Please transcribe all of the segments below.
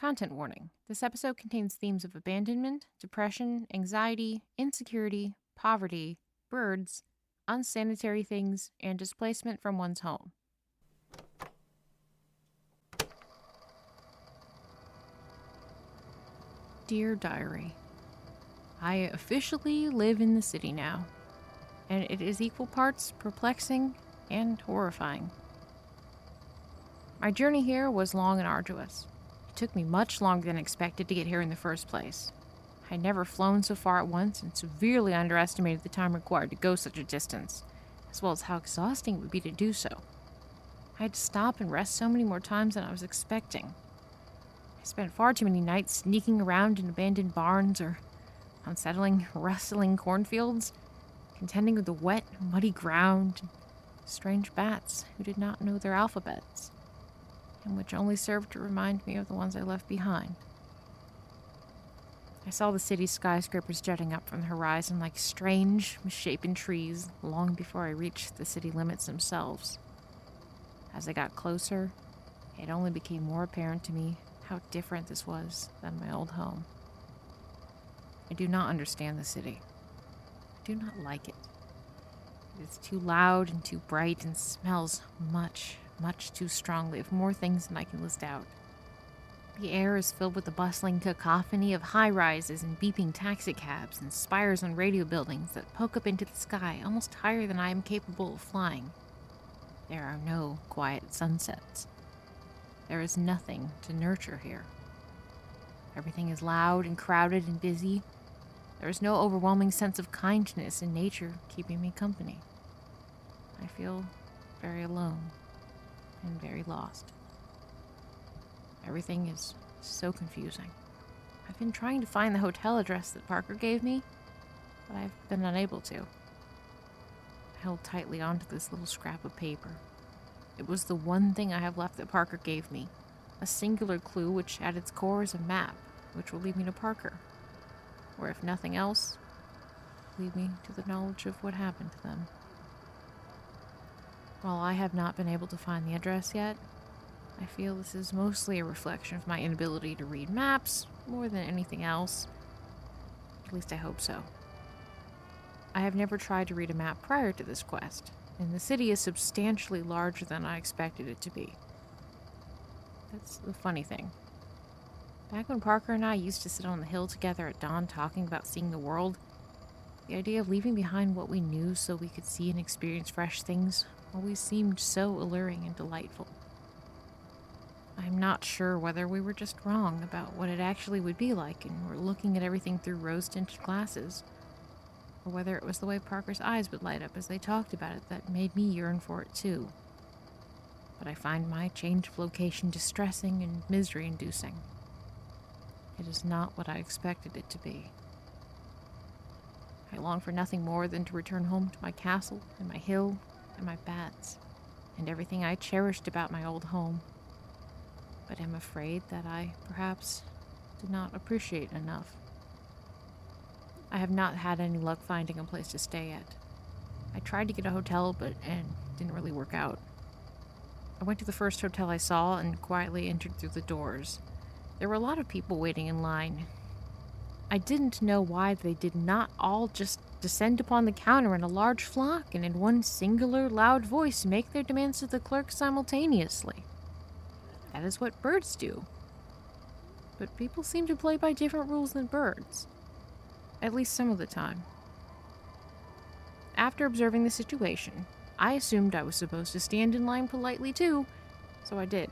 Content warning. This episode contains themes of abandonment, depression, anxiety, insecurity, poverty, birds, unsanitary things, and displacement from one's home. Dear Diary, I officially live in the city now, and it is equal parts perplexing and horrifying. My journey here was long and arduous. It took me much longer than expected to get here in the first place. I had never flown so far at once and severely underestimated the time required to go such a distance, as well as how exhausting it would be to do so. I had to stop and rest so many more times than I was expecting. I spent far too many nights sneaking around in abandoned barns or unsettling, rustling cornfields, contending with the wet, muddy ground and strange bats who did not know their alphabets, and which only served to remind me of the ones I left behind. I saw the city's skyscrapers jutting up from the horizon like strange, misshapen trees long before I reached the city limits themselves. As I got closer, it only became more apparent to me how different this was than my old home. I do not understand the city. I do not like it. It is too loud and too bright and smells much too strongly of more things than I can list out. The air is filled with the bustling cacophony of high-rises and beeping taxicabs and spires on radio buildings that poke up into the sky almost higher than I am capable of flying. There are no quiet sunsets. There is nothing to nurture here. Everything is loud and crowded and busy. There is no overwhelming sense of kindness in nature keeping me company. I feel very alone and very lost. Everything is so confusing. I've been trying to find the hotel address that Parker gave me, but I've been unable to. I held tightly onto this little scrap of paper. It was the one thing I have left that Parker gave me, a singular clue which at its core is a map, which will lead me to Parker. Or if nothing else, lead me to the knowledge of what happened to them. While I have not been able to find the address yet, I feel this is mostly a reflection of my inability to read maps more than anything else. At least I hope so. I have never tried to read a map prior to this quest, and the city is substantially larger than I expected it to be. That's the funny thing. Back when Parker and I used to sit on the hill together at dawn talking about seeing the world, the idea of leaving behind what we knew so we could see and experience fresh things always seemed so alluring and delightful. I'm not sure whether we were just wrong about what it actually would be like and were looking at everything through rose-tinted glasses, or whether it was the way Parker's eyes would light up as they talked about it that made me yearn for it too. But I find my change of location distressing and misery-inducing. It is not what I expected it to be. I long for nothing more than to return home to my castle and my hill and my bats and everything I cherished about my old home. But am afraid that I, perhaps, did not appreciate enough. I have not had any luck finding a place to stay at. I tried to get a hotel, but it didn't really work out. I went to the first hotel I saw and quietly entered through the doors. There were a lot of people waiting in line. I didn't know why they did not all just descend upon the counter in a large flock and in one singular loud voice make their demands to the clerk simultaneously. That is what birds do. But people seem to play by different rules than birds. At least some of the time. After observing the situation, I assumed I was supposed to stand in line politely too, so I did.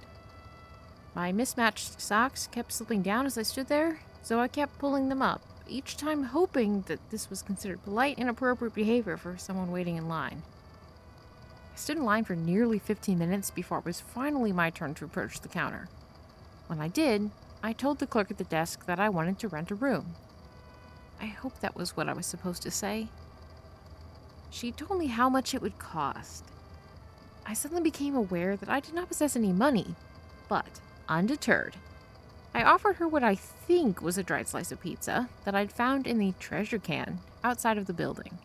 My mismatched socks kept slipping down as I stood there, so I kept pulling them up, each time hoping that this was considered polite and appropriate behavior for someone waiting in line. I stood in line for nearly 15 minutes before it was finally my turn to approach the counter. When I did, I told the clerk at the desk that I wanted to rent a room. I hope that was what I was supposed to say. She told me how much it would cost. I suddenly became aware that I did not possess any money, but, undeterred, I offered her what I think was a dried slice of pizza that I'd found in the treasure can outside of the building.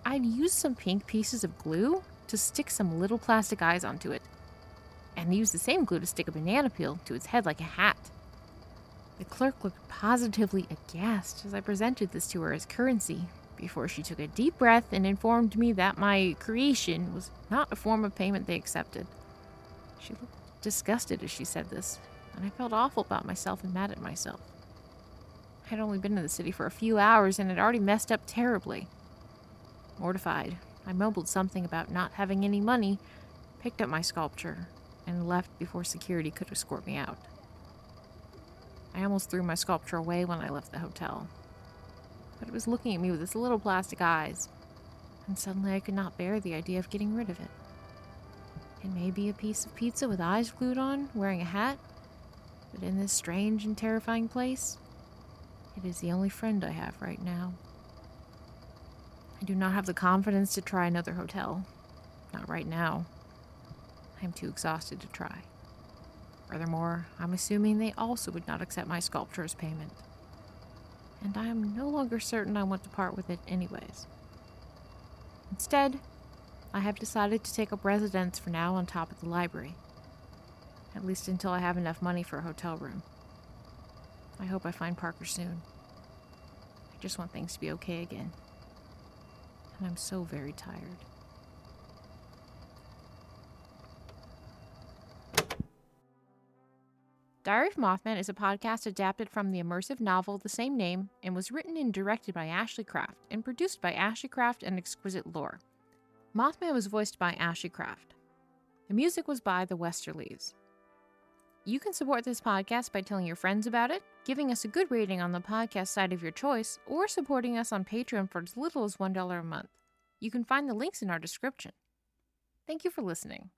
I'd used some pink pieces of glue to stick some little plastic eyes onto it, and used the same glue to stick a banana peel to its head like a hat. The clerk looked positively aghast as I presented this to her as currency, before she took a deep breath and informed me that my creation was not a form of payment they accepted. She looked disgusted as she said this, and I felt awful about myself and mad at myself. I had only been in the city for a few hours and had already messed up terribly. Mortified, I mumbled something about not having any money, picked up my sculpture, and left before security could escort me out. I almost threw my sculpture away when I left the hotel, but it was looking at me with its little plastic eyes, and suddenly I could not bear the idea of getting rid of it. It may be a piece of pizza with eyes glued on, wearing a hat, but in this strange and terrifying place, it is the only friend I have right now. I do not have the confidence to try another hotel. Not right now. I am too exhausted to try. Furthermore, I'm assuming they also would not accept my sculpture as payment. And I am no longer certain I want to part with it anyways. Instead, I have decided to take up residence for now on top of the library. At least until I have enough money for a hotel room. I hope I find Parker soon. I just want things to be okay again. And I'm so very tired. Diary of Mothman is a podcast adapted from the immersive novel of the same name and was written and directed by Ashlee Craft and produced by Ashlee Craft and Exquisite Lore. Mothman was voiced by Ashlee Craft. The music was by The Westerlies. You can support this podcast by telling your friends about it, giving us a good rating on the podcast site of your choice, or supporting us on Patreon for as little as $1 a month. You can find the links in our description. Thank you for listening.